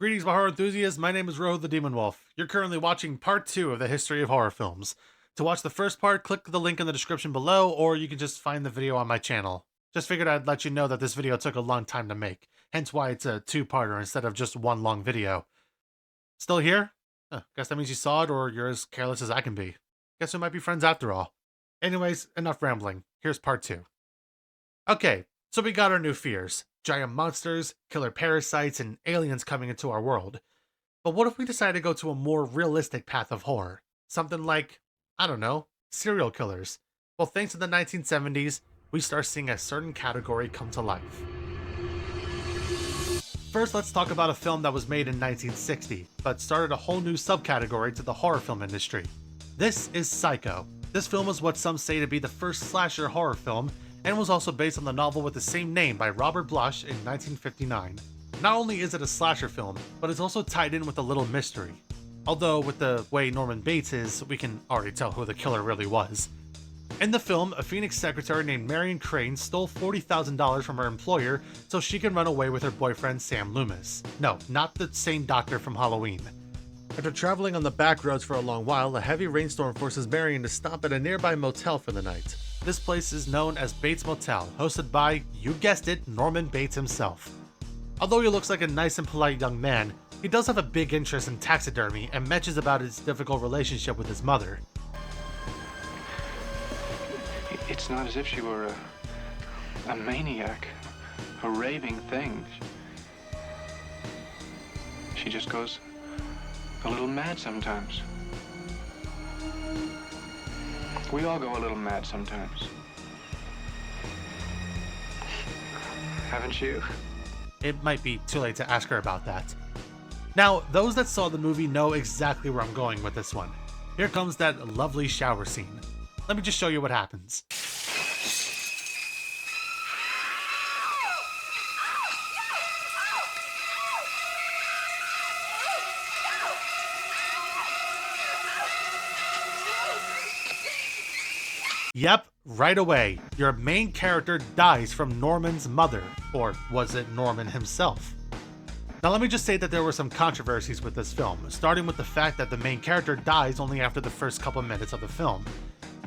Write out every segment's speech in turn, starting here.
Greetings, my horror enthusiasts. My name is Roho the Demon Wolf. You're currently watching part 2 of the history of horror films. To watch the first part, click the link in the description below, or you can just find the video on my channel. Just figured I'd let you know that this video took a long time to make, hence why it's a two-parter instead of just one long video. Still here? Guess that means you saw it, or you're as careless as I can be. Guess we might be friends after all. Anyways, enough rambling. Here's part 2. Okay, so we got our new fears. Giant monsters, killer parasites, and aliens coming into our world. But what if we decide to go to a more realistic path of horror? Something like, I don't know, serial killers. Well, thanks to the 1970s, we start seeing a certain category come to life. First, let's talk about a film that was made in 1960, but started a whole new subcategory to the horror film industry. This is Psycho. This film was what some say to be the first slasher horror film, and was also based on the novel with the same name by Robert Bloch in 1959. Not only is it a slasher film, but it's also tied in with a little mystery. Although, with the way Norman Bates is, we can already tell who the killer really was. In the film, a Phoenix secretary named Marion Crane stole $40,000 from her employer so she can run away with her boyfriend Sam Loomis. No, not the same doctor from Halloween. After traveling on the back roads for a long while, a heavy rainstorm forces Marion to stop at a nearby motel for the night. This place is known as Bates Motel, hosted by, you guessed it, Norman Bates himself. Although he looks like a nice and polite young man, he does have a big interest in taxidermy and mentions about his difficult relationship with his mother. It's not as if she were a maniac, a raving thing. She just goes a little mad sometimes. We all go a little mad sometimes. Haven't you? It might be too late to ask her about that. Now, those that saw the movie know exactly where I'm going with this one. Here comes that lovely shower scene. Let me just show you what happens. Yep, right away, your main character dies from Norman's mother, or was it Norman himself? Now let me just say that there were some controversies with this film, starting with the fact that the main character dies only after the first couple minutes of the film.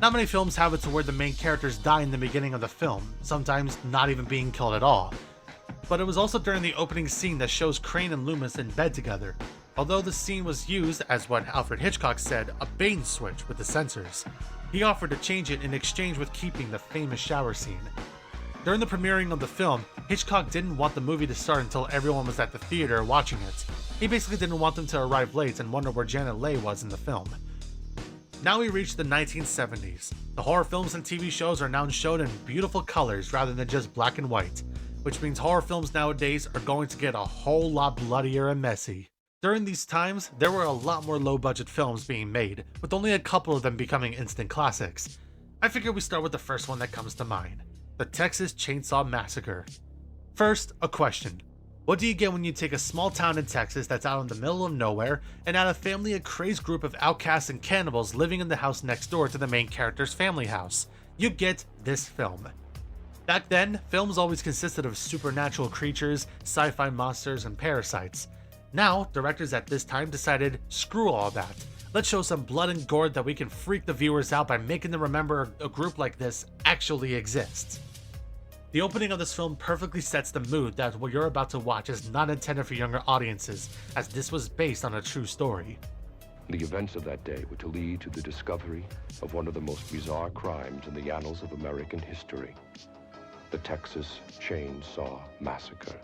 Not many films have it to where the main characters die in the beginning of the film, sometimes not even being killed at all. But it was also during the opening scene that shows Crane and Loomis in bed together, although the scene was used, as what Alfred Hitchcock said, a bait and switch with the censors. He offered to change it in exchange with keeping the famous shower scene. During the premiering of the film, Hitchcock didn't want the movie to start until everyone was at the theater watching it. He basically didn't want them to arrive late and wonder where Janet Leigh was in the film. Now we reach the 1970s. The horror films and TV shows are now shown in beautiful colors rather than just black and white, which means horror films nowadays are going to get a whole lot bloodier and messy. During these times, there were a lot more low-budget films being made, with only a couple of them becoming instant classics. I figure we start with the first one that comes to mind, the Texas Chainsaw Massacre. First, a question. What do you get when you take a small town in Texas that's out in the middle of nowhere and add a family, a crazed group of outcasts and cannibals living in the house next door to the main character's family house? You get this film. Back then, films always consisted of supernatural creatures, sci-fi monsters, and parasites. Now, directors at this time decided, screw all that. Let's show some blood and gore that we can freak the viewers out by making them remember a group like this actually exists. The opening of this film perfectly sets the mood that what you're about to watch is not intended for younger audiences, as this was based on a true story. The events of that day were to lead to the discovery of one of the most bizarre crimes in the annals of American history, the Texas Chainsaw Massacre.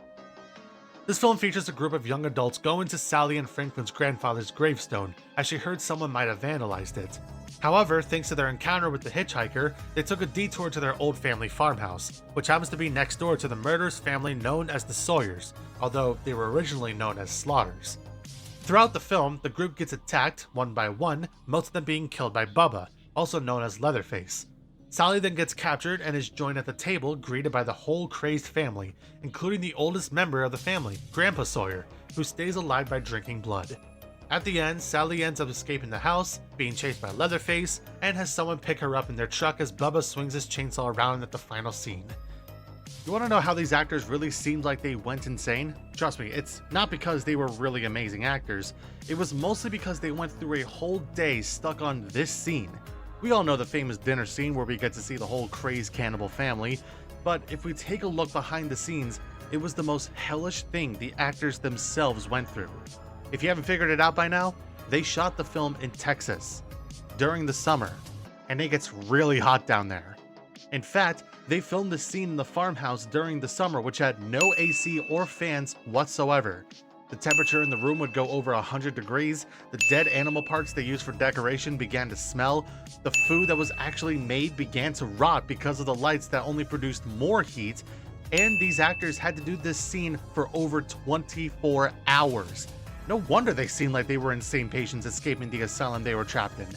This film features a group of young adults going to Sally and Franklin's grandfather's gravestone, as she heard someone might have vandalized it. However, thanks to their encounter with the hitchhiker, they took a detour to their old family farmhouse, which happens to be next door to the murderous family known as the Sawyers, although they were originally known as Slaughters. Throughout the film, the group gets attacked one by one, most of them being killed by Bubba, also known as Leatherface. Sally then gets captured and is joined at the table, greeted by the whole crazed family, including the oldest member of the family, Grandpa Sawyer, who stays alive by drinking blood. At the end, Sally ends up escaping the house, being chased by Leatherface, and has someone pick her up in their truck as Bubba swings his chainsaw around at the final scene. You want to know how these actors really seemed like they went insane? Trust me, it's not because they were really amazing actors. It was mostly because they went through a whole day stuck on this scene. We all know the famous dinner scene where we get to see the whole crazed cannibal family, but if we take a look behind the scenes, it was the most hellish thing the actors themselves went through. If you haven't figured it out by now, they shot the film in Texas during the summer, and it gets really hot down there. In fact, they filmed the scene in the farmhouse during the summer, which had no AC or fans whatsoever. The temperature in the room would go over 100 degrees, the dead animal parts they used for decoration began to smell, the food that was actually made began to rot because of the lights that only produced more heat, and these actors had to do this scene for over 24 hours. No wonder they seemed like they were insane patients escaping the asylum they were trapped in.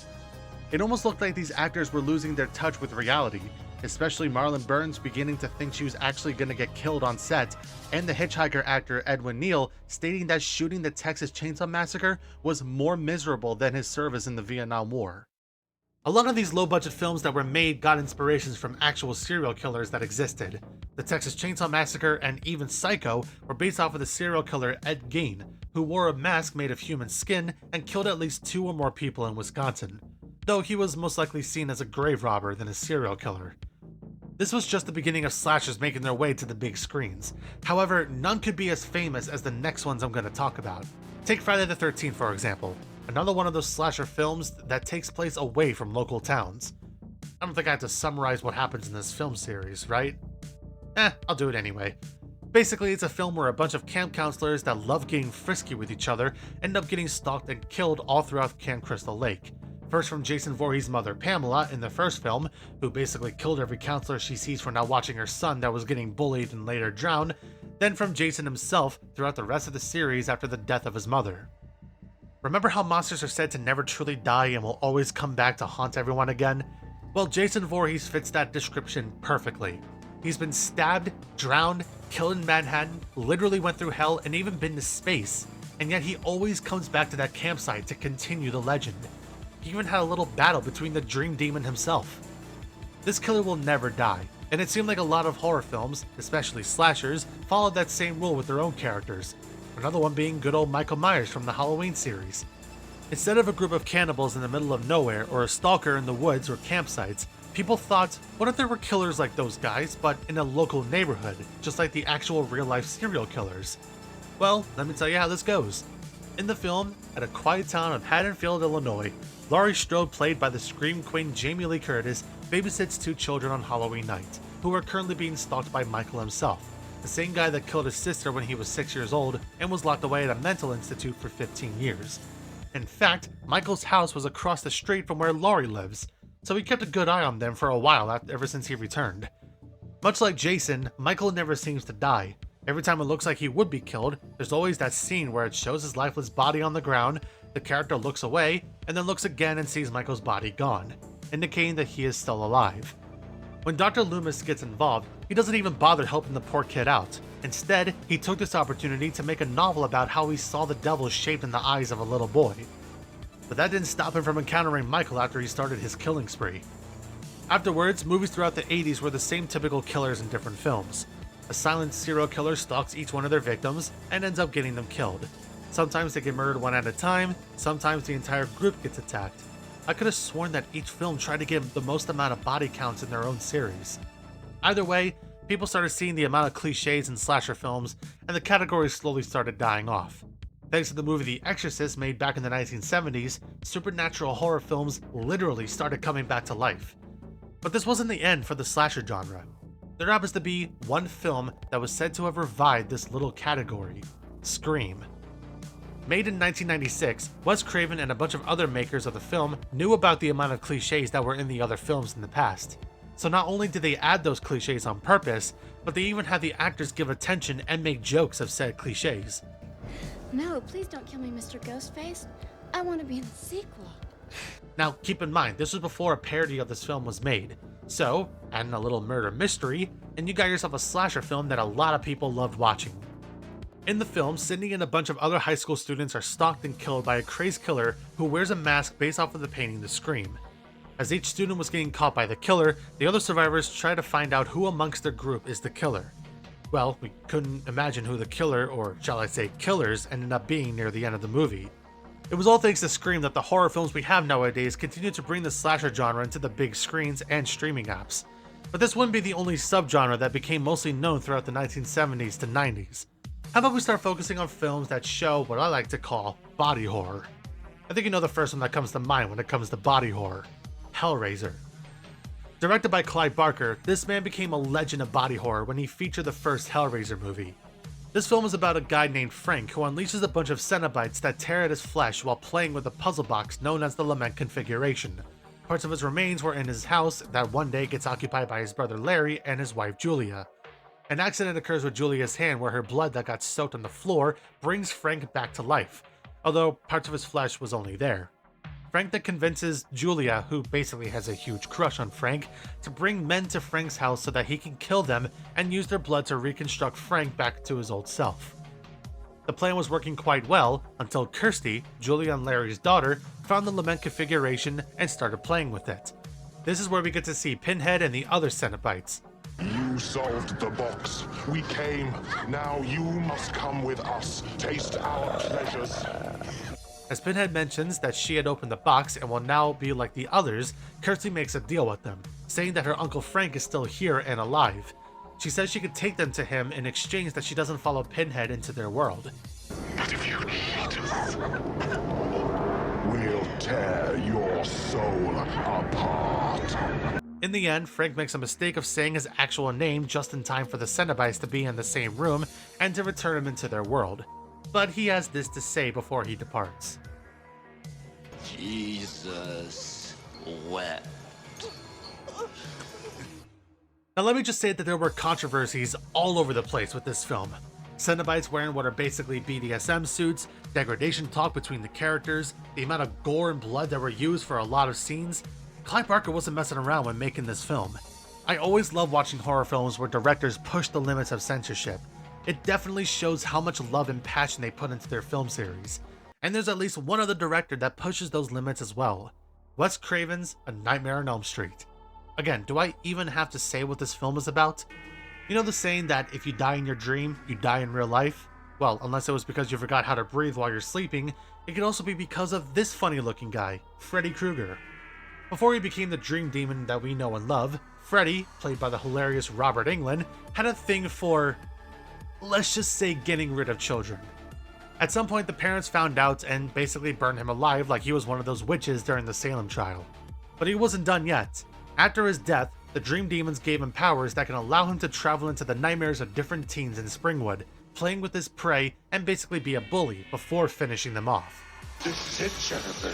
It almost looked like these actors were losing their touch with reality, especially Marlon Burns beginning to think she was actually going to get killed on set, and the hitchhiker actor Edwin Neal stating that shooting the Texas Chainsaw Massacre was more miserable than his service in the Vietnam War. A lot of these low-budget films that were made got inspirations from actual serial killers that existed. The Texas Chainsaw Massacre and even Psycho were based off of the serial killer Ed Gein, who wore a mask made of human skin and killed at least 2 or more people in Wisconsin, though he was most likely seen as a grave robber than a serial killer. This was just the beginning of slashers making their way to the big screens. However, none could be as famous as the next ones I'm going to talk about. Take Friday the 13th, for example, another one of those slasher films that takes place away from local towns. I don't think I have to summarize what happens in this film series, right? I'll do it anyway. Basically, it's a film where a bunch of camp counselors that love getting frisky with each other end up getting stalked and killed all throughout Camp Crystal Lake. First from Jason Voorhees' mother Pamela in the first film, who basically killed every counselor she sees for not watching her son that was getting bullied and later drowned, then from Jason himself throughout the rest of the series after the death of his mother. Remember how monsters are said to never truly die and will always come back to haunt everyone again? Well, Jason Voorhees fits that description perfectly. He's been stabbed, drowned, killed in Manhattan, literally went through hell, and even been to space, and yet he always comes back to that campsite to continue the legend. He even had a little battle between the Dream Demon himself. This killer will never die, and it seemed like a lot of horror films, especially slashers, followed that same rule with their own characters. Another one being good old Michael Myers from the Halloween series. Instead of a group of cannibals in the middle of nowhere or a stalker in the woods or campsites, people thought, what if there were killers like those guys, but in a local neighborhood, just like the actual real-life serial killers? Well, let me tell you how this goes. In the film, at a quiet town of Haddonfield, Illinois, Laurie Strode, played by the Scream Queen Jamie Lee Curtis, babysits 2 children on Halloween night, who are currently being stalked by Michael himself, the same guy that killed his sister when he was 6 years old and was locked away at a mental institute for 15 years. In fact, Michael's house was across the street from where Laurie lives, so he kept a good eye on them for a while ever since he returned. Much like Jason, Michael never seems to die. Every time it looks like he would be killed, there's always that scene where it shows his lifeless body on the ground, the character looks away, and then looks again and sees Michael's body gone, indicating that he is still alive. When Dr. Loomis gets involved, he doesn't even bother helping the poor kid out. Instead, he took this opportunity to make a novel about how he saw the devil shaped in the eyes of a little boy. But that didn't stop him from encountering Michael after he started his killing spree. Afterwards, movies throughout the 80s were the same typical killers in different films. A silent serial killer stalks each one of their victims and ends up getting them killed. Sometimes they get murdered one at a time, sometimes the entire group gets attacked. I could have sworn that each film tried to give the most amount of body counts in their own series. Either way, people started seeing the amount of cliches in slasher films, and the category slowly started dying off. Thanks to the movie The Exorcist made back in the 1970s, supernatural horror films literally started coming back to life. But this wasn't the end for the slasher genre. There happens to be one film that was said to have revived this little category: Scream. Made in 1996, Wes Craven and a bunch of other makers of the film knew about the amount of cliches that were in the other films in the past. So not only did they add those cliches on purpose, but they even had the actors give attention and make jokes of said cliches. No, please don't kill me, Mr. Ghostface. I want to be in the sequel. Now, keep in mind, this was before a parody of this film was made. So, add in a little murder mystery, and you got yourself a slasher film that a lot of people loved watching. In the film, Sydney and a bunch of other high school students are stalked and killed by a crazed killer who wears a mask based off of the painting The Scream. As each student was getting caught by the killer, the other survivors try to find out who amongst their group is the killer. Well, we couldn't imagine who the killer, or shall I say killers, ended up being near the end of the movie. It was all thanks to Scream that the horror films we have nowadays continue to bring the slasher genre into the big screens and streaming apps. But this wouldn't be the only subgenre that became mostly known throughout the 1970s to 90s. How about we start focusing on films that show what I like to call body horror? I think you know the first one that comes to mind when it comes to body horror: Hellraiser. Directed by Clive Barker, this man became a legend of body horror when he featured the first Hellraiser movie. This film is about a guy named Frank who unleashes a bunch of Cenobites that tear at his flesh while playing with a puzzle box known as the Lament configuration. Parts of his remains were in his house that one day gets occupied by his brother Larry and his wife Julia. An accident occurs with Julia's hand where her blood that got soaked on the floor brings Frank back to life, although parts of his flesh was only there. Frank then convinces Julia, who basically has a huge crush on Frank, to bring men to Frank's house so that he can kill them and use their blood to reconstruct Frank back to his old self. The plan was working quite well until Kirsty, Julia and Larry's daughter, found the Lament configuration and started playing with it. This is where we get to see Pinhead and the other Cenobites. You solved the box. We came. Now you must come with us. Taste our pleasures. As Pinhead mentions that she had opened the box and will now be like the others, Kirsty makes a deal with them, saying that her Uncle Frank is still here and alive. She says she could take them to him in exchange that she doesn't follow Pinhead into their world. But if you cheat us, we'll tear your soul apart. In the end, Frank makes a mistake of saying his actual name just in time for the Cenobites to be in the same room and to return him into their world. But he has this to say before he departs. Jesus wept. Now let me just say that there were controversies all over the place with this film. Cenobites wearing what are basically BDSM suits, degradation talk between the characters, the amount of gore and blood that were used for a lot of scenes. Clive Barker wasn't messing around when making this film. I always love watching horror films where directors push the limits of censorship. It definitely shows how much love and passion they put into their film series. And there's at least one other director that pushes those limits as well. Wes Craven's A Nightmare on Elm Street. Again, do I even have to say what this film is about? You know the saying that if you die in your dream, you die in real life? Well, unless it was because you forgot how to breathe while you're sleeping, it could also be because of this funny looking guy, Freddy Krueger. Before he became the dream demon that we know and love, Freddy, played by the hilarious Robert Englund, had a thing for, let's just say, getting rid of children. At some point, the parents found out and basically burned him alive like he was one of those witches during the Salem trial. But he wasn't done yet. After his death, the dream demons gave him powers that can allow him to travel into the nightmares of different teens in Springwood, playing with his prey and basically be a bully before finishing them off. This is it, Jennifer.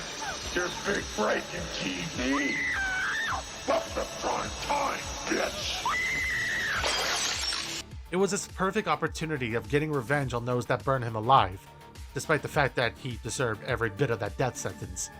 Your big break in TV. Up the prime time, bitch. It was his perfect opportunity of getting revenge on those that burned him alive, despite the fact that he deserved every bit of that death sentence.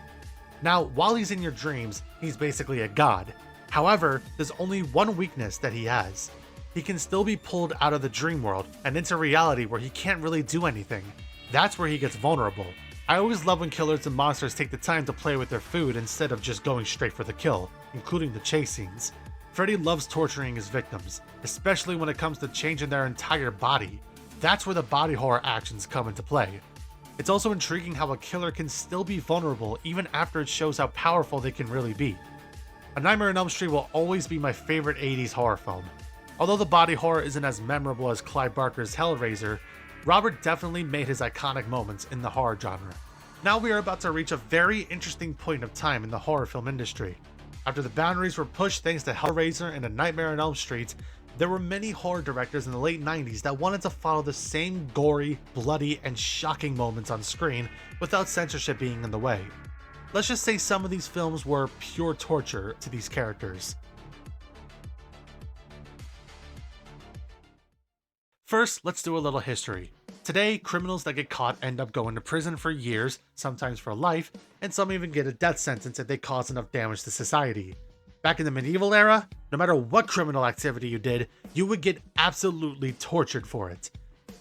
Now, while he's in your dreams, he's basically a god. However, there's only one weakness that he has. He can still be pulled out of the dream world and into reality where he can't really do anything. That's where he gets vulnerable. I always love when killers and monsters take the time to play with their food instead of just going straight for the kill, including the chase scenes. Freddy loves torturing his victims, especially when it comes to changing their entire body. That's where the body horror actions come into play. It's also intriguing how a killer can still be vulnerable even after it shows how powerful they can really be. A Nightmare on Elm Street will always be my favorite 80s horror film. Although the body horror isn't as memorable as Clive Barker's Hellraiser, Robert definitely made his iconic moments in the horror genre. Now we are about to reach a very interesting point of time in the horror film industry. After the boundaries were pushed thanks to Hellraiser and A Nightmare on Elm Street, there were many horror directors in the late 90s that wanted to follow the same gory, bloody, and shocking moments on screen without censorship being in the way. Let's just say some of these films were pure torture to these characters. First, let's do a little history. Today, criminals that get caught end up going to prison for years, sometimes for life, and some even get a death sentence if they cause enough damage to society. Back in the medieval era, no matter what criminal activity you did, you would get absolutely tortured for it.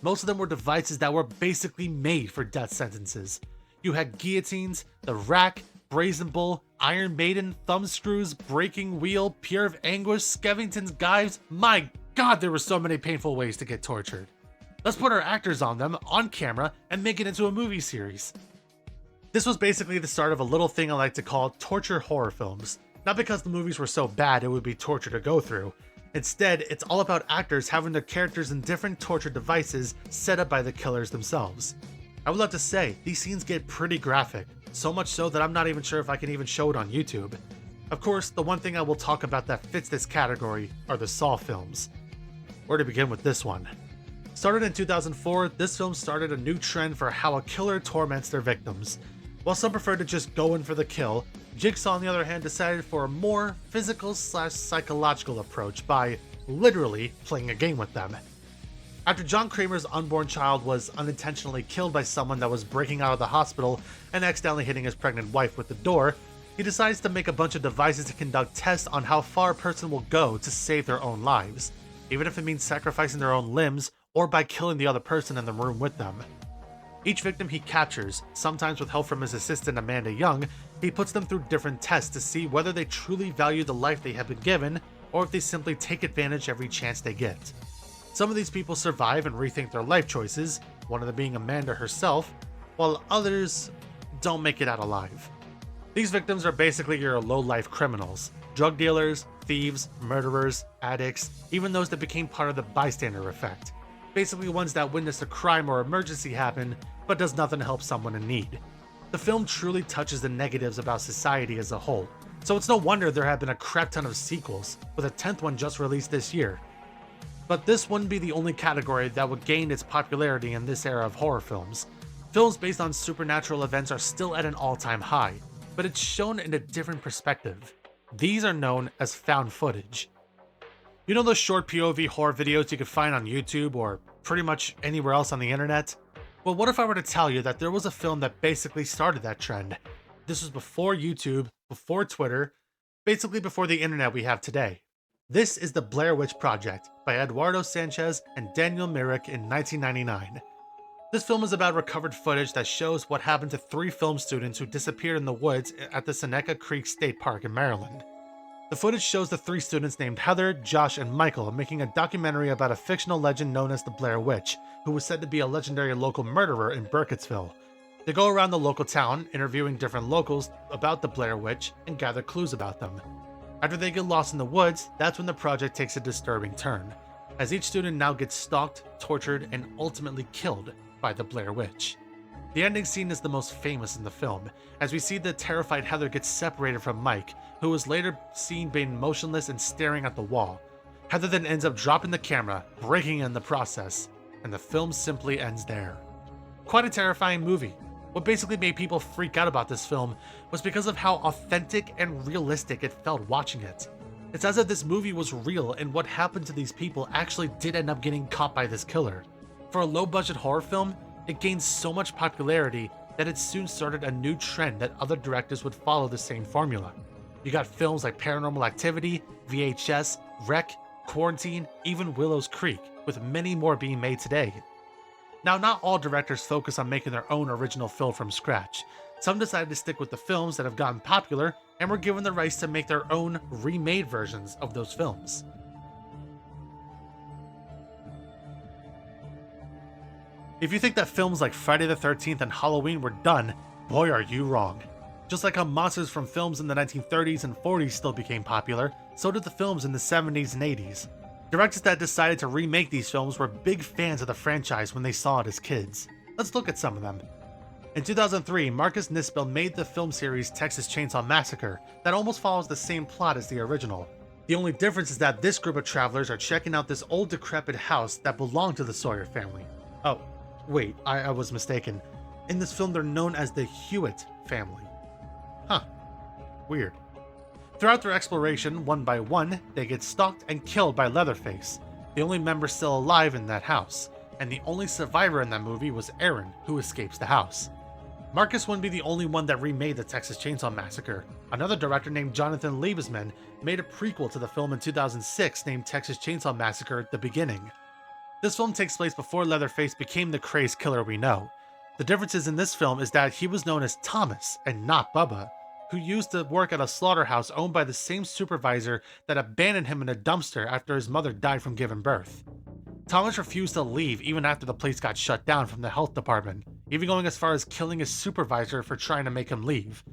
Most of them were devices that were basically made for death sentences. You had guillotines, the rack, Brazen Bull, Iron Maiden, Thumbscrews, Breaking Wheel, Pier of Anguish, Skevington's Gyves. My god, there were so many painful ways to get tortured. Let's put our actors on them, on camera, and make it into a movie series. This was basically the start of a little thing I like to call torture horror films. Not because the movies were so bad it would be torture to go through. Instead, it's all about actors having their characters in different torture devices set up by the killers themselves. I would love to say, these scenes get pretty graphic, so much so that I'm not even sure if I can even show it on YouTube. Of course, the one thing I will talk about that fits this category are the Saw films. Where to begin with this one? Started in 2004, this film started a new trend for how a killer torments their victims. While some prefer to just go in for the kill, Jigsaw on the other hand decided for a more physical/psychological approach by literally playing a game with them. After John Kramer's unborn child was unintentionally killed by someone that was breaking out of the hospital and accidentally hitting his pregnant wife with the door, he decides to make a bunch of devices to conduct tests on how far a person will go to save their own lives, even if it means sacrificing their own limbs or by killing the other person in the room with them. Each victim he captures, sometimes with help from his assistant Amanda Young, he puts them through different tests to see whether they truly value the life they have been given, or if they simply take advantage every chance they get. Some of these people survive and rethink their life choices, one of them being Amanda herself, while others don't make it out alive. These victims are basically your low-life criminals, drug dealers, thieves, murderers, addicts, even those that became part of the bystander effect. Basically ones that witness a crime or emergency happen, but does nothing to help someone in need. The film truly touches the negatives about society as a whole, so it's no wonder there have been a crap ton of sequels, with a 10th one just released this year. But this wouldn't be the only category that would gain its popularity in this era of horror films. Films based on supernatural events are still at an all-time high, but it's shown in a different perspective. These are known as found footage. You know those short POV horror videos you could find on YouTube or pretty much anywhere else on the internet? Well, what if I were to tell you that there was a film that basically started that trend? This was before YouTube, before Twitter, basically before the internet we have today. This is The Blair Witch Project by Eduardo Sanchez and Daniel Myrick in 1999. This film is about recovered footage that shows what happened to 3 film students who disappeared in the woods at the Seneca Creek State Park in Maryland. The footage shows the 3 students named Heather, Josh, and Michael making a documentary about a fictional legend known as the Blair Witch, who was said to be a legendary local murderer in Burkittsville. They go around the local town, interviewing different locals about the Blair Witch and gather clues about them. After they get lost in the woods, that's when the project takes a disturbing turn, as each student now gets stalked, tortured, and ultimately killed by the Blair Witch. The ending scene is the most famous in the film, as we see the terrified Heather get separated from Mike, who was later seen being motionless and staring at the wall. Heather then ends up dropping the camera, breaking in the process, and the film simply ends there. Quite a terrifying movie. What basically made people freak out about this film was because of how authentic and realistic it felt watching it. It's as if this movie was real and what happened to these people actually did end up getting caught by this killer. For a low-budget horror film, it gained so much popularity that it soon started a new trend that other directors would follow the same formula. You got films like Paranormal Activity, VHS, Wreck, Quarantine, even Willow's Creek, with many more being made today. Now, not all directors focus on making their own original film from scratch. Some decided to stick with the films that have gotten popular and were given the rights to make their own remade versions of those films. If you think that films like Friday the 13th and Halloween were done, boy are you wrong. Just like how monsters from films in the 1930s and 40s still became popular, so did the films in the 70s and 80s. Directors that decided to remake these films were big fans of the franchise when they saw it as kids. Let's look at some of them. In 2003, Marcus Nispel made the film series Texas Chainsaw Massacre that almost follows the same plot as the original. The only difference is that this group of travelers are checking out this old decrepit house that belonged to the Sawyer family. Oh, wait, I was mistaken. In this film, they're known as the Hewitt family. Huh. Weird. Throughout their exploration, one by one, they get stalked and killed by Leatherface, the only member still alive in that house, and the only survivor in that movie was Aaron, who escapes the house. Marcus wouldn't be the only one that remade the Texas Chainsaw Massacre. Another director named Jonathan Liebesman made a prequel to the film in 2006 named Texas Chainsaw Massacre: The Beginning. This film takes place before Leatherface became the crazed killer we know. The differences in this film is that he was known as Thomas and not Bubba. who used to work at a slaughterhouse owned by the same supervisor that abandoned him in a dumpster after his mother died from giving birth. Thomas refused to leave even after the place got shut down from the health department, even going as far as killing his supervisor for trying to make him leave.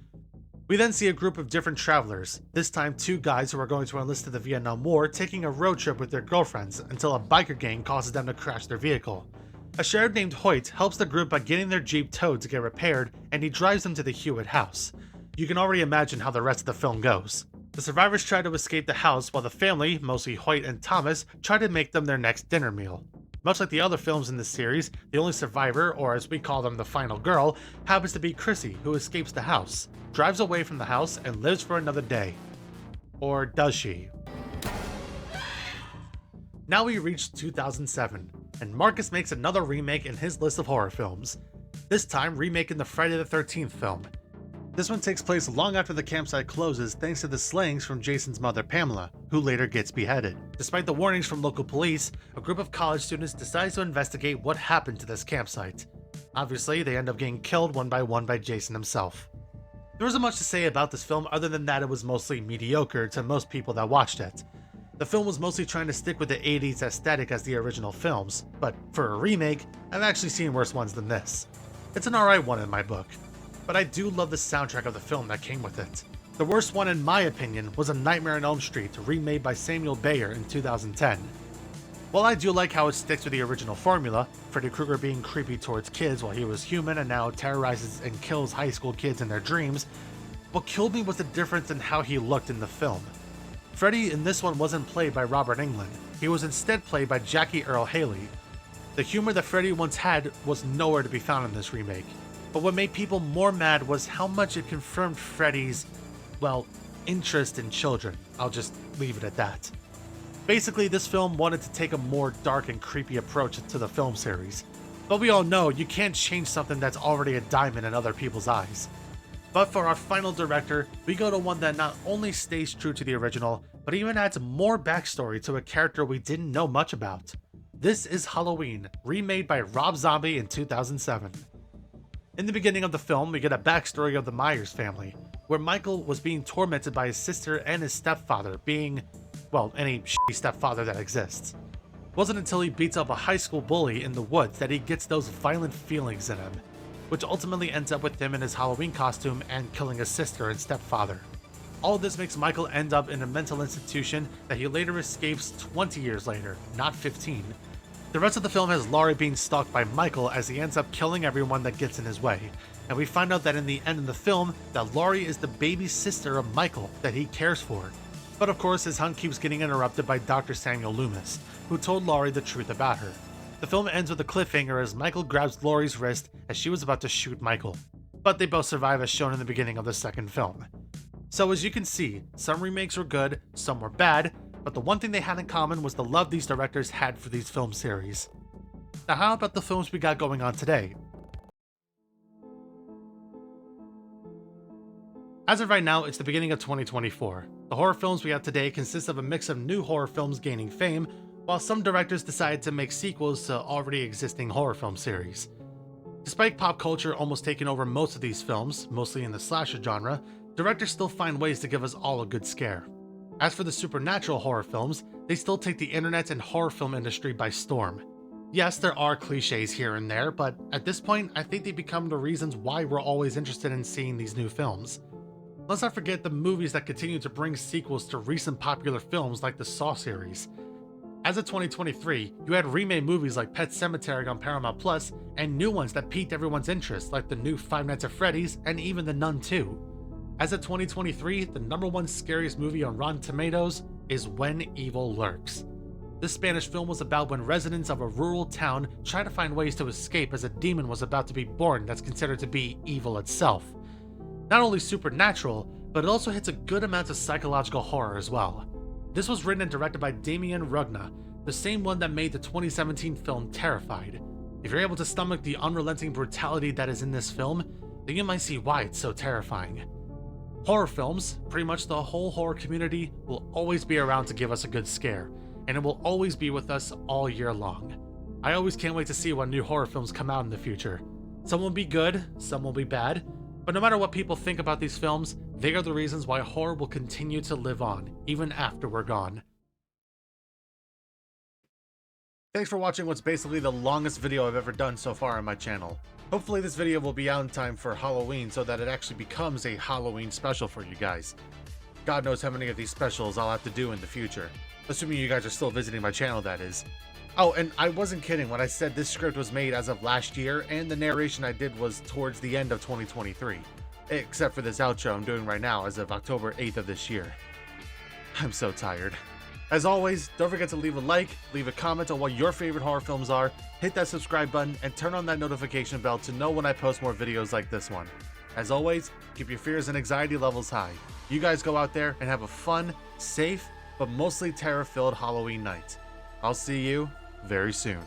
We then see a group of different travelers, this time 2 guys who are going to enlist in the Vietnam War, taking a road trip with their girlfriends until a biker gang causes them to crash their vehicle. A sheriff named Hoyt helps the group by getting their Jeep towed to get repaired, and he drives them to the Hewitt house. You can already imagine how the rest of the film goes. The survivors try to escape the house while the family, mostly Hoyt and Thomas, try to make them their next dinner meal. Much like the other films in this series, the only survivor, or as we call them the final girl, happens to be Chrissy, who escapes the house, drives away from the house, and lives for another day. Or does she? Now we reach 2007, and Marcus makes another remake in his list of horror films. This time remaking the Friday the 13th film. This one takes place long after the campsite closes thanks to the slayings from Jason's mother Pamela, who later gets beheaded. Despite the warnings from local police, a group of college students decides to investigate what happened to this campsite. Obviously, they end up getting killed one by Jason himself. There wasn't much to say about this film other than that it was mostly mediocre to most people that watched it. The film was mostly trying to stick with the 80s aesthetic as the original films, but for a remake, I've actually seen worse ones than this. It's an alright one in my book. But I do love the soundtrack of the film that came with it. The worst one in my opinion was A Nightmare on Elm Street, remade by Samuel Bayer in 2010. While I do like how it sticks with the original formula, Freddy Krueger being creepy towards kids while he was human and now terrorizes and kills high school kids in their dreams, what killed me was the difference in how he looked in the film. Freddy in this one wasn't played by Robert Englund, he was instead played by Jackie Earle Haley. The humor that Freddy once had was nowhere to be found in this remake. But what made people more mad was how much it confirmed Freddy's, well, interest in children. I'll just leave it at that. Basically, this film wanted to take a more dark and creepy approach to the film series. But we all know you can't change something that's already a diamond in other people's eyes. But for our final director, we go to one that not only stays true to the original, but even adds more backstory to a character we didn't know much about. This is Halloween, remade by Rob Zombie in 2007. In the beginning of the film, we get a backstory of the Myers family, where Michael was being tormented by his sister and his stepfather, being, well, any shitty stepfather that exists. It wasn't until he beats up a high school bully in the woods that he gets those violent feelings in him, which ultimately ends up with him in his Halloween costume and killing his sister and stepfather. All this makes Michael end up in a mental institution that he later escapes 20 years later, not 15. The rest of the film has Laurie being stalked by Michael as he ends up killing everyone that gets in his way, and we find out that in the end of the film that Laurie is the baby sister of Michael that he cares for. But of course his hunt keeps getting interrupted by Dr. Samuel Loomis, who told Laurie the truth about her. The film ends with a cliffhanger as Michael grabs Laurie's wrist as she was about to shoot Michael, but they both survive as shown in the beginning of the second film. So as you can see, some remakes were good, some were bad, but the one thing they had in common was the love these directors had for these film series. Now how about the films we got going on today? As of right now, it's the beginning of 2024. The horror films we have today consist of a mix of new horror films gaining fame, while some directors decide to make sequels to already existing horror film series. Despite pop culture almost taking over most of these films, mostly in the slasher genre, directors still find ways to give us all a good scare. As for the supernatural horror films, they still take the internet and horror film industry by storm. Yes, there are cliches here and there, but at this point, I think they become the reasons why we're always interested in seeing these new films. Let's not forget the movies that continue to bring sequels to recent popular films like the Saw series. As of 2023, you had remade movies like Pet Sematary on Paramount Plus, and new ones that piqued everyone's interest like the new Five Nights at Freddy's and even The Nun 2. As of 2023, the #1 scariest movie on Rotten Tomatoes is When Evil Lurks. This Spanish film was about when residents of a rural town try to find ways to escape as a demon was about to be born that's considered to be evil itself. Not only supernatural, but it also hits a good amount of psychological horror as well. This was written and directed by Damien Rugna, the same one that made the 2017 film Terrified. If you're able to stomach the unrelenting brutality that is in this film, then you might see why it's so terrifying. Horror films, pretty much the whole horror community, will always be around to give us a good scare, and it will always be with us all year long. I always can't wait to see what new horror films come out in the future. Some will be good, some will be bad, But no matter what people think about these films, they are the reasons why horror will continue to live on, even after we're gone. Thanks for watching what's basically the longest video I've ever done so far on my channel. Hopefully this video will be out in time for Halloween so that it actually becomes a Halloween special for you guys. God knows how many of these specials I'll have to do in the future. Assuming you guys are still visiting my channel, that is. Oh, and I wasn't kidding when I said this script was made as of last year, and the narration I did was towards the end of 2023. Except for this outro I'm doing right now as of October 8th of this year. I'm so tired. As always, don't forget to leave a like, leave a comment on what your favorite horror films are, hit that subscribe button, and turn on that notification bell to know when I post more videos like this one. As always, keep your fears and anxiety levels high. You guys go out there and have a fun, safe, but mostly terror-filled Halloween night. I'll see you very soon.